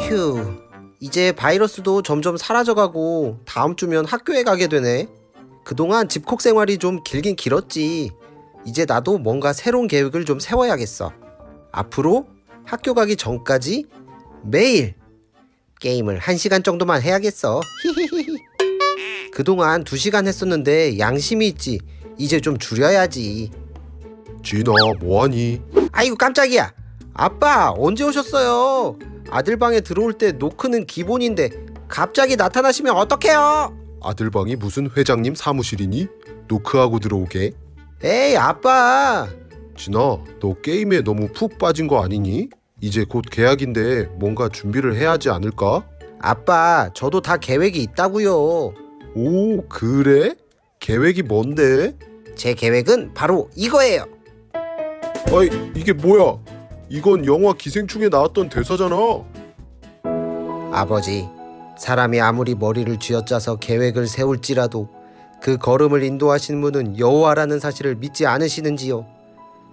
휴, 이제 바이러스도 점점 사라져가고 다음 주면 학교에 가게 되네. 그동안 집콕 생활이 좀 길긴 길었지. 이제 나도 뭔가 새로운 계획을 좀 세워야겠어. 앞으로 학교 가기 전까지 매일 게임을 1시간 정도만 해야겠어. 히히히히. 그동안 2시간 했었는데 양심이 있지. 이제 좀 줄여야지. 진아, 뭐하니? 아이고 깜짝이야. 아빠 언제 오셨어요? 아들 방에 들어올 때 노크는 기본인데 갑자기 나타나시면 어떡해요? 아들 방이 무슨 회장님 사무실이니? 노크하고 들어오게. 에이 아빠. 진아, 너 게임에 너무 푹 빠진 거 아니니? 이제 곧 계약인데 뭔가 준비를 해야 하지 않을까? 아빠 저도 다 계획이 있다고요. 오, 그래? 계획이 뭔데? 제 계획은 바로 이거예요. 아이, 이게 뭐야? 이건 영화 기생충에 나왔던 대사잖아. 아버지, 사람이 아무리 머리를 쥐어짜서 계획을 세울지라도 그 걸음을 인도하신 분은 여호와라는 사실을 믿지 않으시는지요?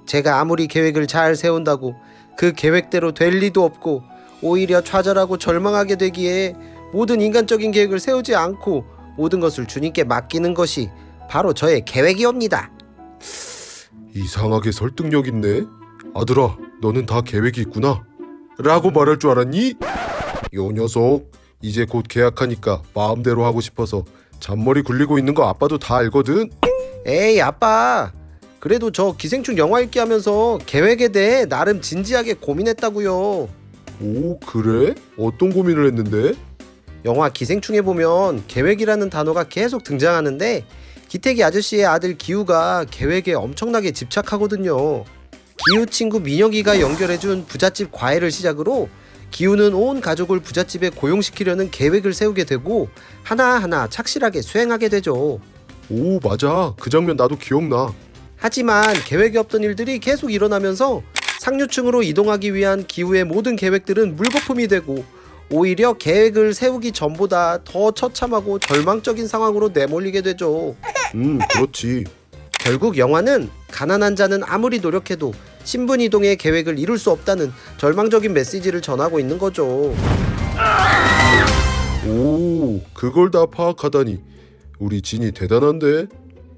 제가 아무리 계획을 잘 세운다고 그 계획대로 될 리도 없고 오히려 좌절하고 절망하게 되기에 모든 인간적인 계획을 세우지 않고 모든 것을 주님께 맡기는 것이 바로 저의 계획이옵니다. 이상하게 설득력 있네. 아들아, 너는 다 계획이 있구나 라고 말할 줄 알았니? 요 녀석, 이제 곧 계약하니까 마음대로 하고 싶어서 잔머리 굴리고 있는 거 아빠도 다 알거든. 에이 아빠, 그래도 저 기생충 영화 읽기 하면서 계획에 대해 나름 진지하게 고민했다고요. 오, 그래? 어떤 고민을 했는데? 영화 기생충에 보면 계획이라는 단어가 계속 등장하는데 기태기 아저씨의 아들 기우가 계획에 엄청나게 집착하거든요. 기우 친구 민혁이가 연결해준 부잣집 과외를 시작으로 기우는 온 가족을 부잣집에 고용시키려는 계획을 세우게 되고 하나하나 착실하게 수행하게 되죠. 오, 맞아. 그 장면 나도 기억나. 하지만 계획이 없던 일들이 계속 일어나면서 상류층으로 이동하기 위한 기우의 모든 계획들은 물거품이 되고 오히려 계획을 세우기 전보다 더 처참하고 절망적인 상황으로 내몰리게 되죠. 그렇지. 결국 영화는 가난한 자는 아무리 노력해도 신분 이동의 계획을 이룰 수 없다는 절망적인 메시지를 전하고 있는 거죠. 오, 그걸 다 파악하다니. 우리 진이 대단한데?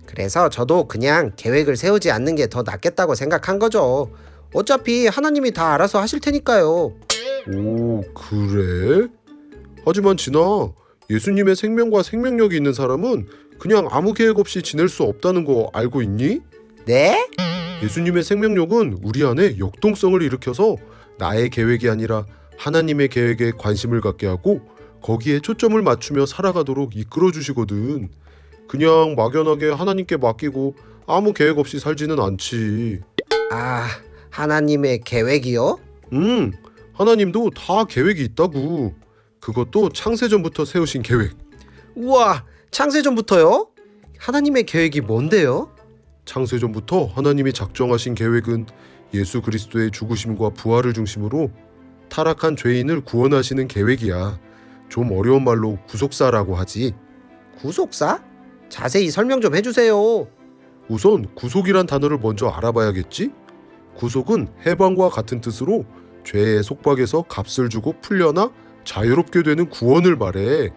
그래서 저도 그냥 계획을 세우지 않는 게 더 낫겠다고 생각한 거죠. 어차피 하나님이 다 알아서 하실 테니까요. 오, 그래? 하지만 진아, 예수님의 생명과 생명력이 있는 사람은 그냥 아무 계획 없이 지낼 수 없다는 거 알고 있니? 네? 예수님의 생명력은 우리 안에 역동성을 일으켜서 나의 계획이 아니라 하나님의 계획에 관심을 갖게 하고 거기에 초점을 맞추며 살아가도록 이끌어 주시거든. 그냥 막연하게 하나님께 맡기고 아무 계획 없이 살지는 않지. 아, 하나님의 계획이요? 하나님도 다 계획이 있다고. 그것도 창세전부터 세우신 계획. 우와, 창세전부터요? 하나님의 계획이 뭔데요? 창세전부터 하나님이 작정하신 계획은 예수 그리스도의 죽으심과 부활을 중심으로 타락한 죄인을 구원하시는 계획이야. 좀 어려운 말로 구속사라고 하지. 구속사? 자세히 설명 좀 해주세요. 우선 구속이란 단어를 먼저 알아봐야겠지? 구속은 해방과 같은 뜻으로 죄의 속박에서 값을 주고 풀려나 자유롭게 되는 구원을 말해.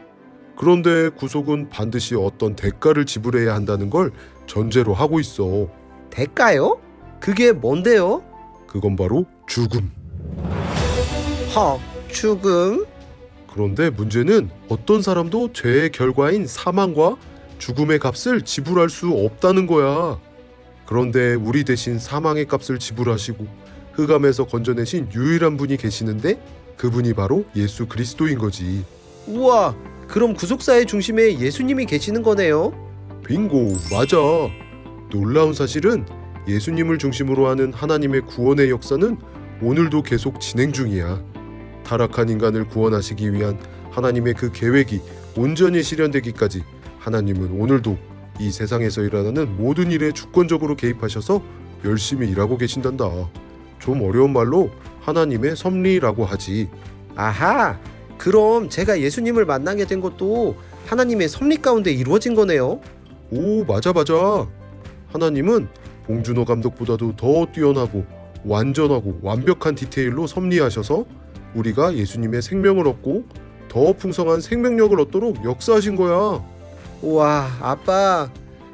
그런데 구속은 반드시 어떤 대가를 지불해야 한다는 걸 전제로 하고 있어. 대가요? 그게 뭔데요? 그건 바로 죽음. 헉, 죽음? 그런데 문제는 어떤 사람도 죄의 결과인 사망과 죽음의 값을 지불할 수 없다는 거야. 그런데 우리 대신 사망의 값을 지불하시고 흑암에서 건져내신 유일한 분이 계시는데 그분이 바로 예수 그리스도인 거지. 우와, 그럼 구속사의 중심에 예수님이 계시는 거네요? 빙고, 맞아. 놀라운 사실은 예수님을 중심으로 하는 하나님의 구원의 역사는 오늘도 계속 진행 중이야. 타락한 인간을 구원하시기 위한 하나님의 그 계획이 온전히 실현되기까지 하나님은 오늘도 이 세상에서 일어나는 모든 일에 주권적으로 개입하셔서 열심히 일하고 계신단다. 좀 어려운 말로 하나님의 섭리라고 하지. 아하, 그럼 제가 예수님을 만나게 된 것도 하나님의 섭리 가운데 이루어진 거네요? 오, 맞아. 하나님은 봉준호 감독보다도 더 뛰어나고 완전하고 완벽한 디테일로 섭리하셔서 우리가 예수님의 생명을 얻고 더 풍성한 생명력을 얻도록 역사하신 거야. 우와, 아빠,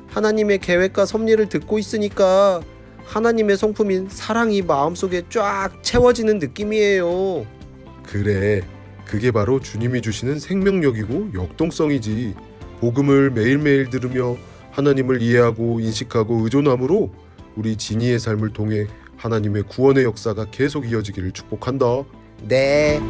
하나님의 계획과 섭리를 듣고 있으니까 하나님의 성품인 사랑이 마음속에 쫙 채워지는 느낌이에요. 그래, 그게 바로 주님이 주시는 생명력이고 역동성이지. 복음을 매일매일 들으며 하나님을 이해하고 인식하고 의존함으로 우리 진이의 삶을 통해 하나님의 구원의 역사가 계속 이어지기를 축복한다. 네.